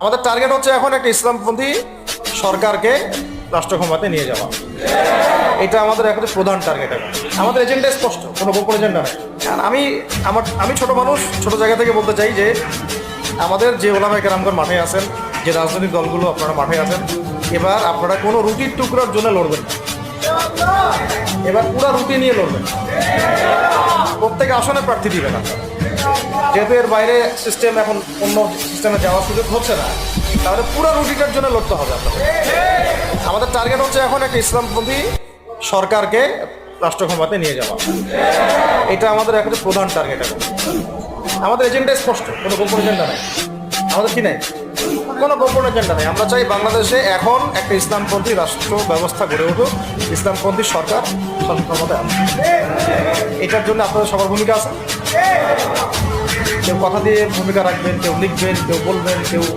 আমাদের টার্গেট হচ্ছে এখন একটা ইসলামপন্থী সরকারকে রাষ্ট্র ক্ষমতায় নিয়ে যাওয়া। এটা আমাদের এখন প্রধান টার্গেট। এখন আমাদের এজেন্ডা স্পষ্ট, কোনো গোপন এজেন্ডা নেই। আর আমি ছোট মানুষ, ছোট জায়গা থেকে বলতে চাই যে আমাদের যে ওলামায়ে কেরামগণ মাঠে আছেন, যে রাজনৈতিক দলগুলো আপনারা মাঠে আছেন, এবার আপনারা কোনো রুটির টুকরার জন্য লড়বেন না। এবার পুরো রুটি নিয়ে লড়বেন। প্রত্যেক আসনে প্রার্থী দিবেন আপনারা। যেহেতু এর বাইরে সিস্টেম এখন অন্য সিস্টেমে যাওয়ার সুযোগ হচ্ছে না, তাহলে পুরো রুটিটার জন্য লড়তে হবে আপনাদের। আমাদের টার্গেট হচ্ছে এখন একটা ইসলামপন্থী সরকারকে রাষ্ট্র ক্ষমতায় নিয়ে যাওয়া। এটা আমাদের এখন প্রধান টার্গেট। এখন আমাদের এজেন্ডা স্পষ্ট, কোনো গোপন এজেন্ডা নেই। আমাদের কি নেই? কোনো গোপন এজেন্ডা নেই। আমরা চাই বাংলাদেশে এখন একটা ইসলামপন্থী রাষ্ট্র ব্যবস্থা গড়ে উঠুক, ইসলামপন্থী সরকার শাসন ক্ষমতায় আসুক। এটার জন্য আপনাদের সবার ভূমিকা আছে। কেউ কথা দিয়ে ভূমিকা রাখবেন, কেউ লিখবেন, কেউ বলবেন, কেউ